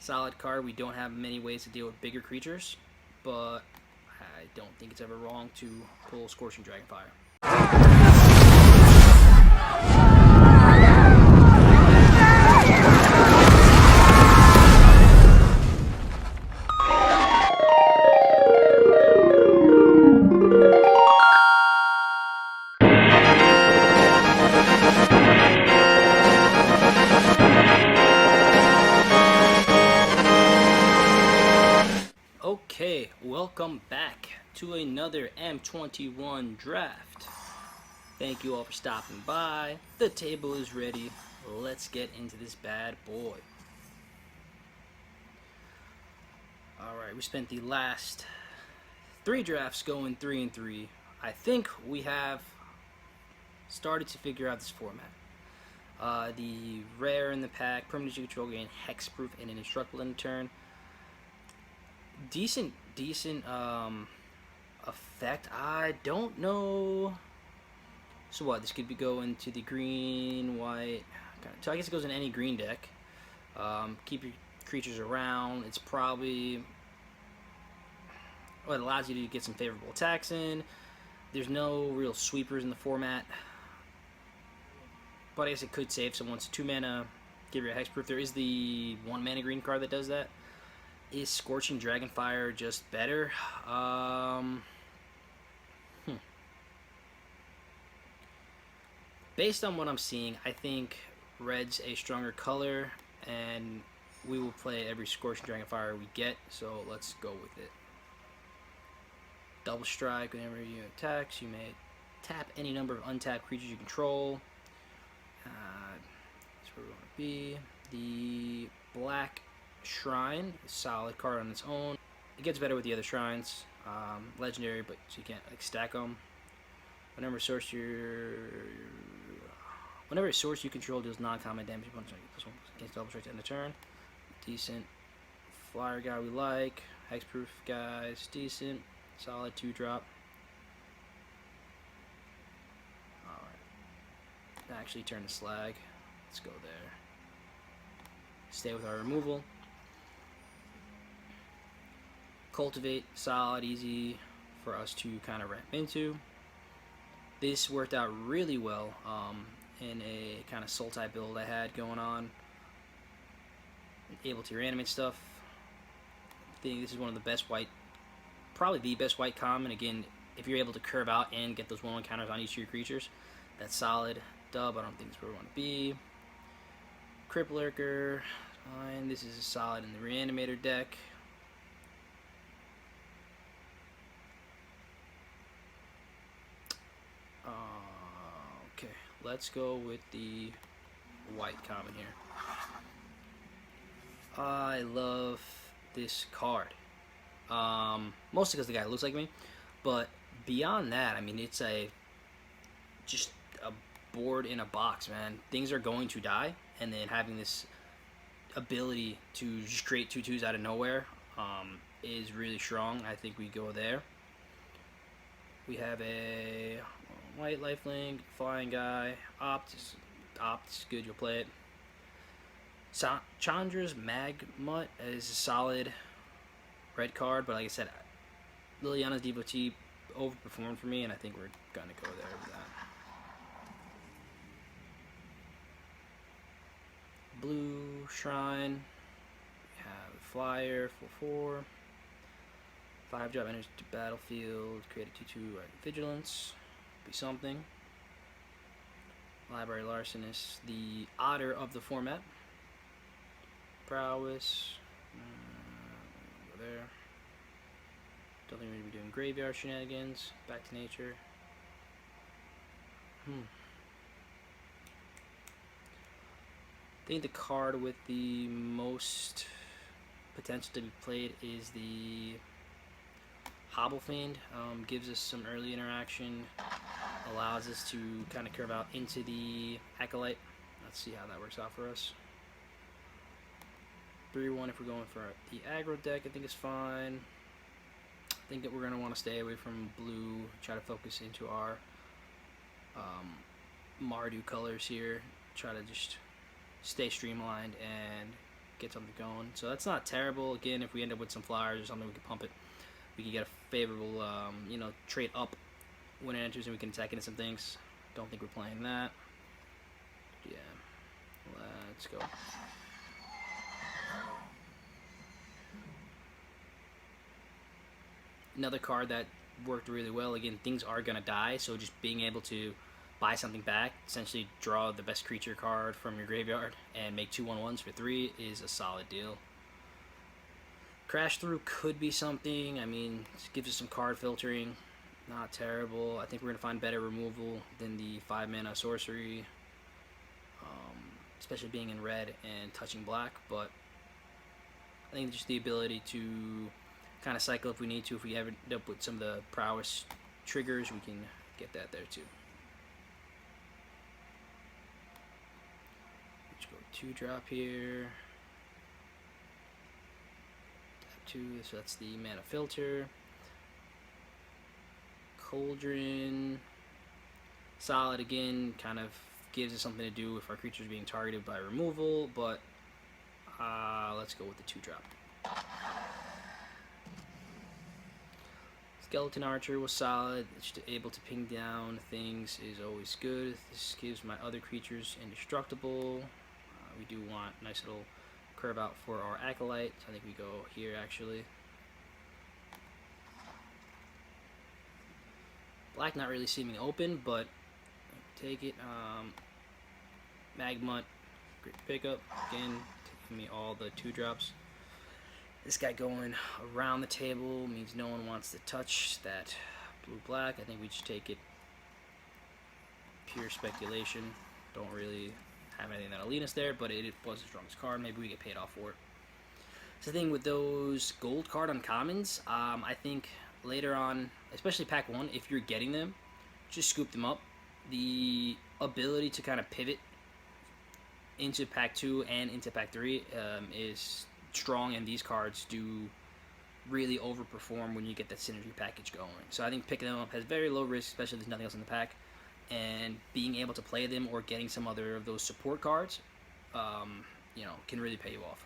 Solid card. We don't have many ways to deal with bigger creatures, but I don't think it's ever wrong to pull Scorching Dragonfire. Okay, welcome back to another M21 draft. Thank you all for stopping by. The table is ready. Let's get into this bad boy. Alright, we spent the last 3 drafts going 3 and 3. I think we have started to figure out this format. The rare in the pack, permanent you control gain hexproof and an indestructible in a turn. Decent effect. I don't know. So what? This could be going to the green, white. So I guess it goes in any green deck. Keep your creatures around. It's probably it allows you to get some favorable attacks in. There's no real sweepers in the format, but I guess it could save someone's 2 mana. Give you a hexproof. There is the 1 mana green card that does that. Is Scorching Dragonfire just better? Based on what I'm seeing, I think red's a stronger color, and we will play every Scorching Dragonfire we get, so let's go with it. Double strike. Whenever you attacks, you may tap any number of untapped creatures you control. That's where we want to be. The black Shrine, solid card on its own. It gets better with the other shrines. Legendary, but so you can't like stack them. Whenever a source you control deals non-combat damage, against double strike to end the turn. Decent flyer guy we like. Hexproof guys, decent. Solid 2-drop. Alright. Actually turn to slag. Let's go there. Stay with our removal. Cultivate, solid, easy for us to kind of ramp into. This worked out really well in a kind of Sultai build I had going on. Able to reanimate stuff. I think this is one of the best white, probably the best white common. Again, if you're able to curve out and get those 1/1 counters on each of your creatures, that's solid. Dub, I don't think that's where we want to be. Crypt Lurker, fine. This is solid in the Reanimator deck. Okay, let's go with the white common here. I love this card. Mostly because the guy looks like me, but beyond that, I mean, it's just a board in a box, man. Things are going to die, and then having this ability to just create 2/2s out of nowhere is really strong. I think we go there. We have a white lifelink, flying guy, opt is good, you'll play it. Chandra's Magmut is a solid red card, but like I said, Liliana's Devotee overperformed for me, and I think we're gonna go there with that. Blue Shrine, we have Flyer, 4/4. 5-drop enters to battlefield, create a 2/2 Vigilance, be something. Library Larcenist, the otter of the format. Prowess, go there. Don't think we're going to be doing graveyard shenanigans. Back to nature. I think the card with the most potential to be played is the Hobblefiend. Gives us some early interaction, allows us to kind of curve out into the Acolyte. Let's see how that works out for us. 3/1 if we're going for the aggro deck, I think it's fine. I think that we're going to want to stay away from blue, try to focus into our Mardu colors here, try to just stay streamlined and get something going. So that's not terrible. Again, if we end up with some flyers or something, we can pump it. We can get a favorable, trade up when it enters, and we can attack into some things. Don't think we're playing that. Yeah, let's go. Another card that worked really well. Again, things are gonna die, so just being able to buy something back, essentially draw the best creature card from your graveyard, and make 2/1/1s for 3 is a solid deal. Crash Through could be something. I mean, it gives us some card filtering. Not terrible. I think we're going to find better removal than the 5-mana sorcery. Especially being in red and touching black. But I think just the ability to kind of cycle if we need to. If we ever end up with some of the prowess triggers, we can get that there too. Let's go 2-drop here. Tap 2, so that's the mana filter. Cauldron, solid again, kind of gives us something to do if our creature's being targeted by removal, but let's go with the 2-drop. Skeleton Archer was solid. Just able to ping down things is always good. This gives my other creatures indestructible. We do want a nice little curve out for our Acolyte. So I think we go here actually. Black not really seeming open, but take it. Magmut, great pickup. Again, taking me all the 2-drops. This guy going around the table means no one wants to touch that blue-black. I think we just take it. Pure speculation. Don't really have anything that'll lead us there, but it was the strongest card. Maybe we get paid off for it. So the thing with those gold card uncommons, I think later on, especially pack 1, if you're getting them, just scoop them up. The ability to kind of pivot into pack 2 and into pack 3 is strong, and these cards do really overperform when you get that synergy package going. So I think picking them up has very low risk, especially if there's nothing else in the pack, and being able to play them or getting some other of those support cards, can really pay you off.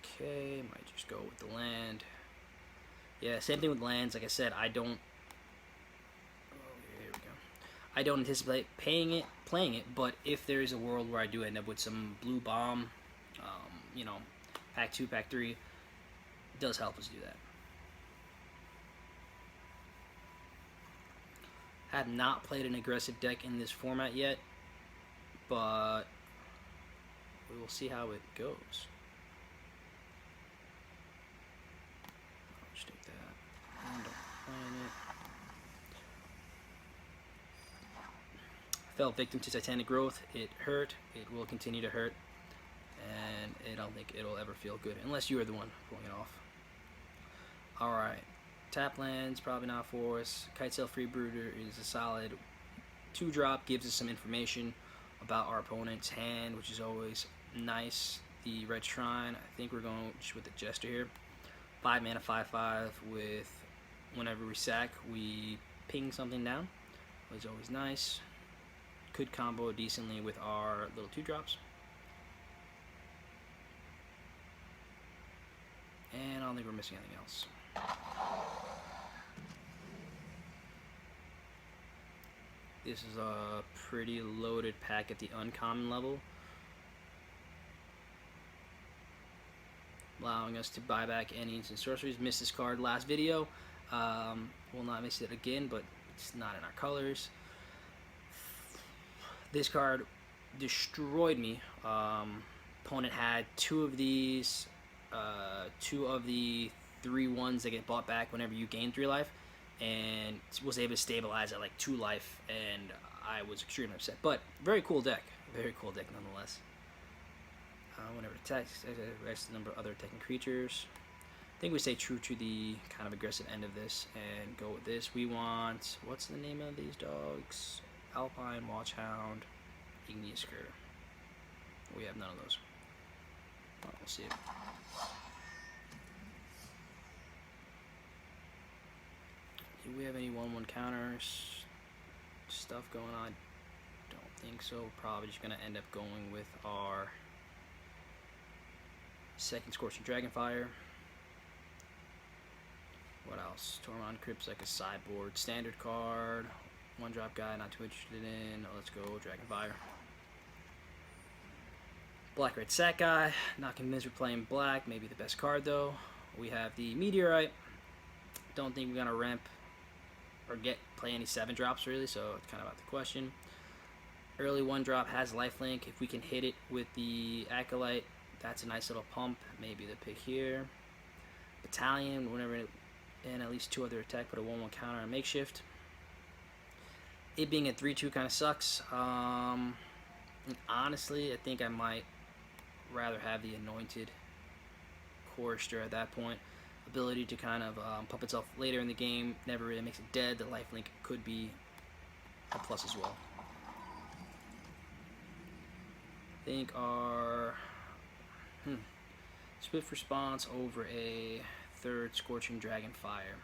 Okay, might just go with the land. Yeah, same thing with lands. Like I said, I don't anticipate playing it, but if there is a world where I do end up with some blue bomb, pack 2, pack 3, it does help us do that. Have not played an aggressive deck in this format yet, but we will see how it goes. I'll just take that. And don't plan it. Fell victim to Titanic Growth. It hurt. It will continue to hurt. And I don't think it'll ever feel good unless you are the one pulling it off. Alright. Tap lands, probably not for us. Kitesail Freebooter is a solid 2-drop. Gives us some information about our opponent's hand, which is always nice. The Red Shrine, I think we're going just with the Jester here. 5 mana, 5/5 with whenever we sack, we ping something down. Which is always nice. Could combo decently with our little 2-drops. And I don't think we're missing anything else. This is a pretty loaded pack at the uncommon level, allowing us to buy back any instant sorceries. Missed this card last video. Will not miss it again, but it's not in our colors. This card destroyed me. Opponent had 2 of these, 2 of the 3 ones that get bought back whenever you gain 3 life, and was able to stabilize at like 2 life, and I was extremely upset. But very cool deck nonetheless. Whenever it attacks, rest the number of other attacking creatures. I think we stay true to the kind of aggressive end of this and go with this. We want, what's the name of these dogs? Alpine, Watchhound, Igneous Cur. We have none of those. Well, we'll see. Do we have any 1/1 counters? Stuff going on? Don't think so. We're probably just going to end up going with our second Scorching Dragonfire. What else? Tormund Crypt's like a sideboard standard card. One drop guy, not too interested in. Oh, let's go Dragonfire. Black Red Sack guy, not convinced we're playing black. Maybe the best card though. We have the Meteorite. Don't think we're gonna ramp or play any 7 drops really, so it's kind of out the question. Early 1 drop has lifelink. If we can hit it with the Acolyte, that's a nice little pump. Maybe the pick here. Battalion, whenever and at least 2 other attack, put a 1/1 counter on Makeshift. It being a 3/2 kind of sucks. And honestly, I think I might rather have the Anointed Chorister at that point. Ability to kind of pump itself later in the game, never really makes it dead. The lifelink could be a plus as well. I think our swift response over a 3rd Scorching Dragonfire.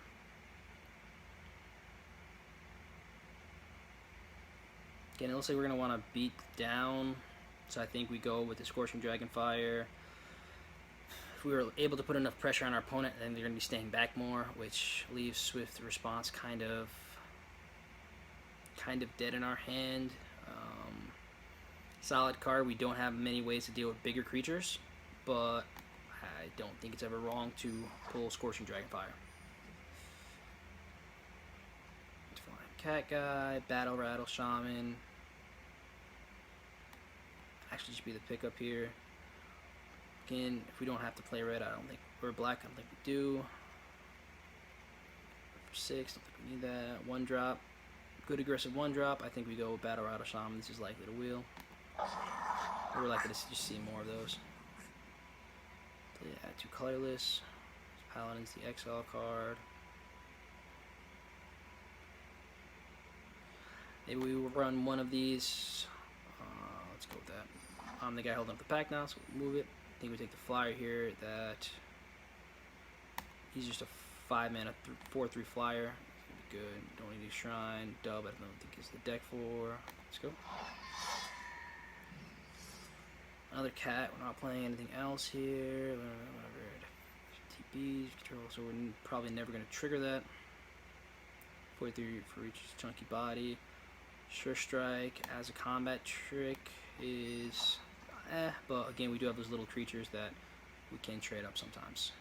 Again, it looks like we're going to want to beat down, so I think we go with the Scorching Dragonfire. If we were able to put enough pressure on our opponent, then they're going to be staying back more, which leaves swift response kind of dead in our hand. Solid card. We don't have many ways to deal with bigger creatures, but I don't think it's ever wrong to pull Scorching Dragonfire. Cat guy, Battle Rattle Shaman. Actually, just be the pickup here. Again, if we don't have to play red, I don't think we're black. I don't think we do. For 6, don't think we need that. 1 drop, good aggressive 1 drop. I think we go with Battle Rattle Shaman. This is likely to wheel. We're likely to just see more of those. So yeah, add 2 colorless. Paladin's the exile card. Maybe we will run one of these. Let's go with that. I'm the guy holding up the pack now, so we'll move it. I think we take the flyer here. That he's just a 5-mana 4/3 flyer. It's gonna be good. Don't need a shrine. Dub, I don't think is the deck for. Let's go. Another cat. We're not playing anything else here. Whatever. TPs, control. So we're probably never gonna trigger that. 43 for each chunky body. Sure Strike as a combat trick is but again we do have those little creatures that we can trade up sometimes.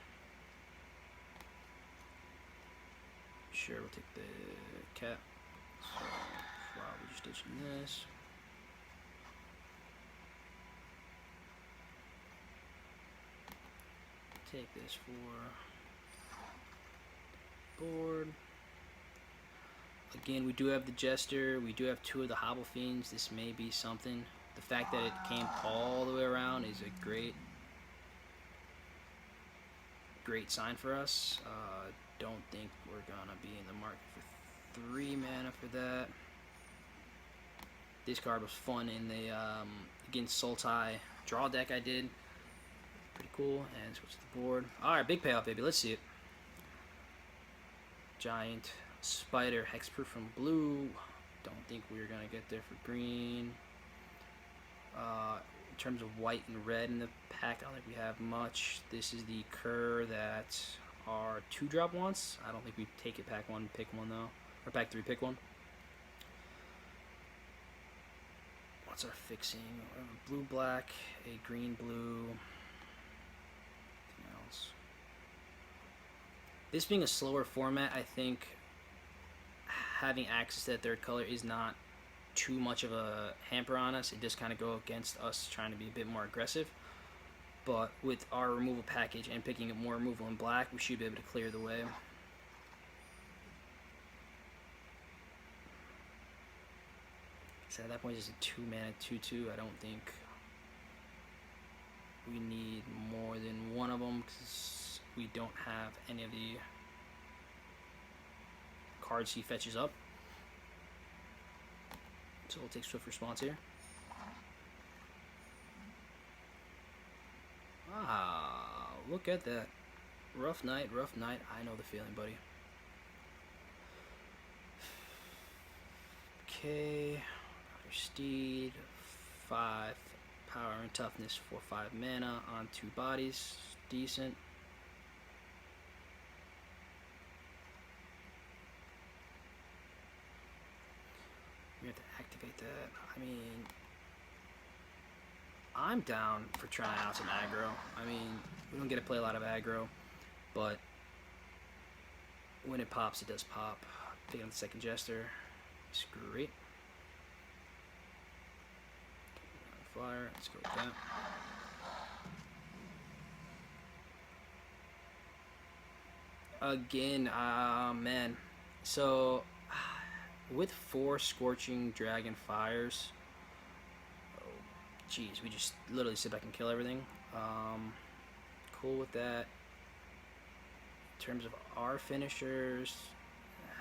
Sure, we'll take the cat. So probably just ditching this. Take this for board. Again, we do have the Jester, we do have 2 of the Hobble Fiends. This may be something. The fact that it came all the way around is a great sign for us. Don't think we're gonna be in the market for 3 mana for that. This card was fun in the against Sultai draw deck I did. Pretty cool. And switch to the board. Alright, big payoff, baby. Let's see it. Giant Spider, hexproof from blue. Don't think we're gonna get there for green. In terms of white and red in the pack, I don't think we have much. This is the Cur that our 2-drop wants. I don't think we take it pack 1, pick 1 though. Or pack 3, pick 1. What's our fixing? Blue black, a green blue. Anything else? This being a slower format, I think having access to that 3rd color is not too much of a hamper on us. It just kind of go against us trying to be a bit more aggressive. But with our removal package and picking up more removal in black, we should be able to clear the way. So at that point, it's a 2-mana 2/2. I don't think we need more than one of them because we don't have any of the cards he fetches up. So we'll take swift response here. Ah, look at that. Rough night, rough night. I know the feeling, buddy. Okay. Steed, 5 power and toughness for 5 mana on 2 bodies. Decent. We have to activate that. I mean, I'm down for trying out some aggro. I mean, we don't get to play a lot of aggro, but when it pops, it does pop. Take on the second Jester. It's great. Flyer. Let's go with that. Again, man. So, with 4 Scorching Dragon Fires, jeez, we just literally sit back and kill everything. Cool with that. In terms of our finishers,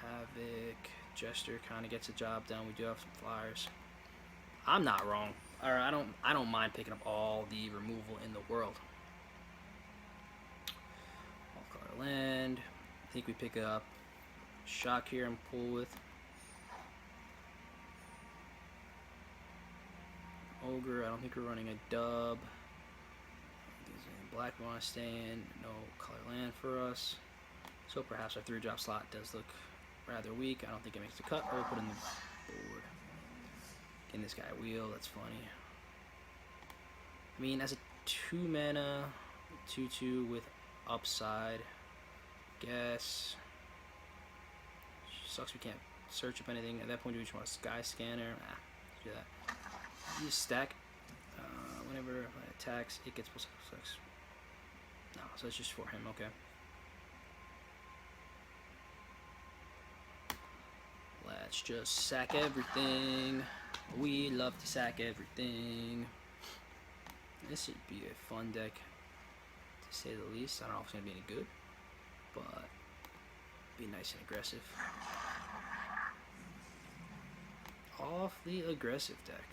Havoc, Jester kind of gets the job done. We do have some flyers. I'm not wrong. Or I don't mind picking up all the removal in the world. All color land. I think we pick up Shock here and pull with. Ogre, I don't think we're running a dub. Black we want to stay in. No color land for us. So perhaps our 3-drop slot does look rather weak. I don't think it makes the cut. Or we'll put in the board. Getting this guy a wheel, that's funny. I mean, as a 2 mana, 2/2 with upside, guess. Sucks we can't search up anything. At that point, do we just want a sky scanner? Nah, do that. You stack. Whenever it attacks, it gets plus 6. No, so it's just for him. Okay. Let's just sack everything. We love to sack everything. This should be a fun deck, to say the least. I don't know if it's going to be any good, but be nice and aggressive. Awfully aggressive deck.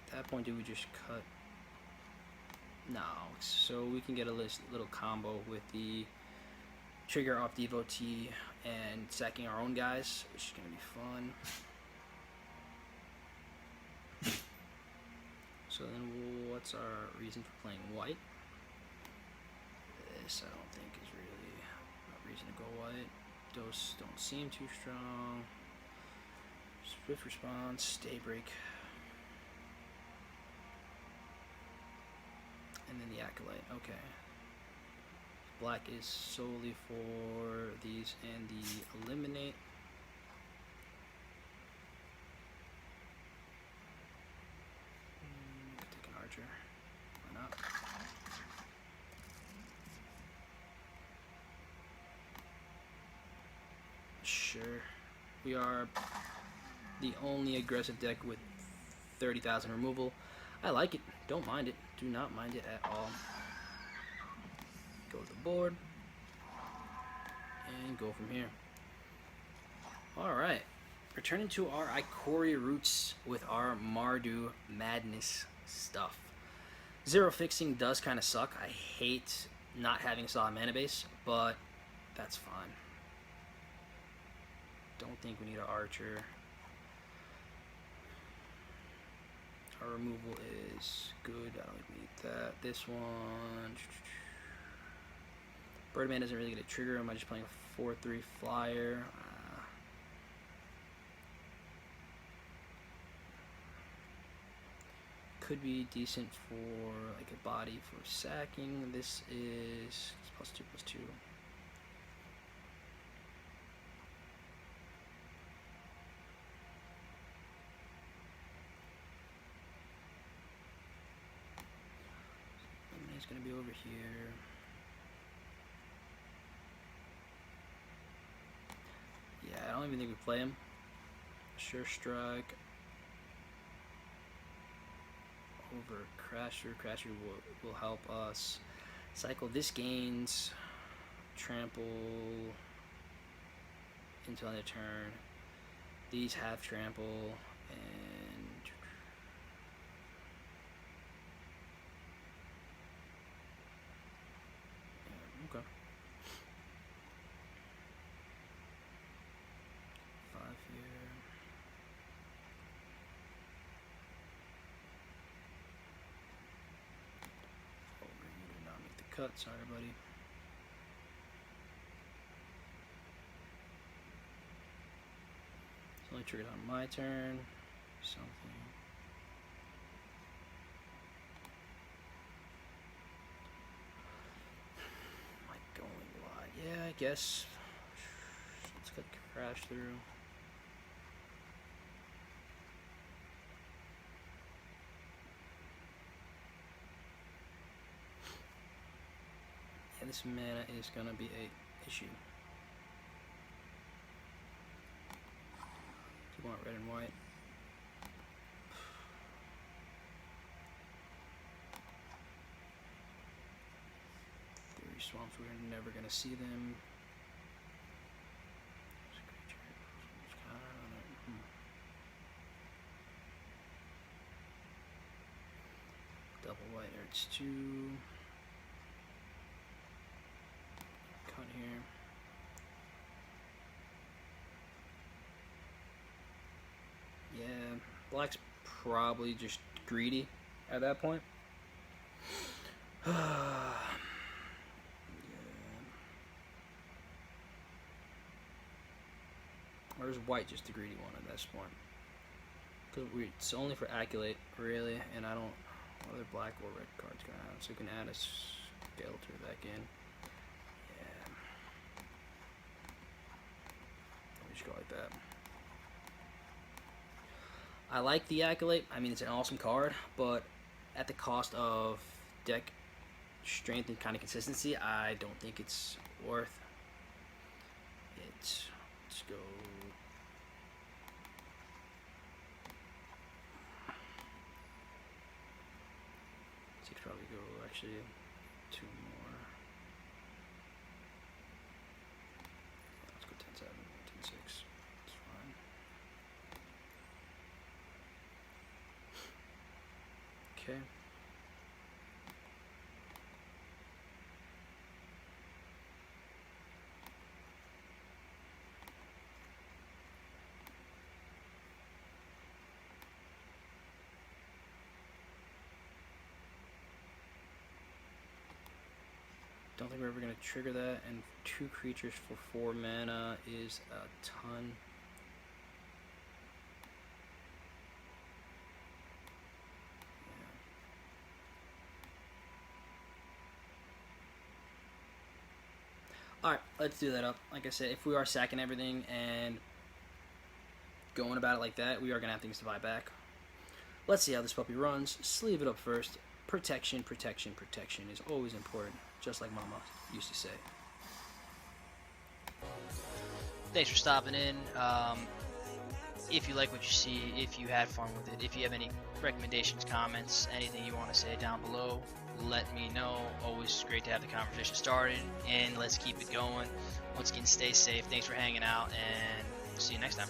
At that point, do we just cut? No, so we can get a little combo with the trigger off Devotee and sacking our own guys, which is going to be fun. So then what's our reason for playing white? This I don't think is really a reason to go white. Those don't seem too strong. Swift response, daybreak. And then the Acolyte, okay. Black is solely for these and the Eliminate. Take an Archer, why not? Sure, we are the only aggressive deck with 30,000 removal. I like it, don't mind it, do not mind it at all. Go to the board, and go from here. Alright, returning to our Ikoria roots with our Mardu Madness stuff. 0 fixing does kind of suck. I hate not having a solid mana base, but that's fine. Don't think we need an Archer. Our removal is good. I don't think we need that. This one. Birdman doesn't really get a trigger. Am I just playing a 4/3 flyer? Could be decent for like a body for sacking. This is +2/+2. It's gonna be over here. Yeah, I don't even think we play him. Sure Strike. Over Crasher. Crasher will help us cycle. This gains trample until end of turn. These have trample and yeah, okay. cut. Sorry, buddy. It's only triggered on my turn. Something. Might go wide. Yeah, I guess. Let's cut crash through. Yeah, this mana is gonna be a issue. Do you want red and white? Theory swamps, we're never gonna see them. Double white hurts 2. Cut here. Yeah, black's probably just greedy at that point. Yeah. Or is white just the greedy one at this point? Because it's only for Acculate, really, and I don't. Other black or red cards going out, so we can add a Skeletor back in. Yeah. We just go like that. I like the Accolade. I mean, it's an awesome card, but at the cost of deck strength and kind of consistency, I don't think it's worth it. Let's go. Let's probably go actually 2 more. Let's go 10-7, 10-6. It's fine. Okay. Don't think we're ever going to trigger that, and 2 creatures for 4 mana is a ton. Yeah. Alright, let's do that up. Like I said, if we are sacking everything and going about it like that, we are going to have things to buy back. Let's see how this puppy runs. Sleeve it up first. Protection, protection, protection is always important, just like Mama used to say. Thanks for stopping in. If you like what you see, if you had fun with it, if you have any recommendations, comments, anything you want to say down below, let me know. Always great to have the conversation started, and let's keep it going. Once again, stay safe. Thanks for hanging out, and see you next time.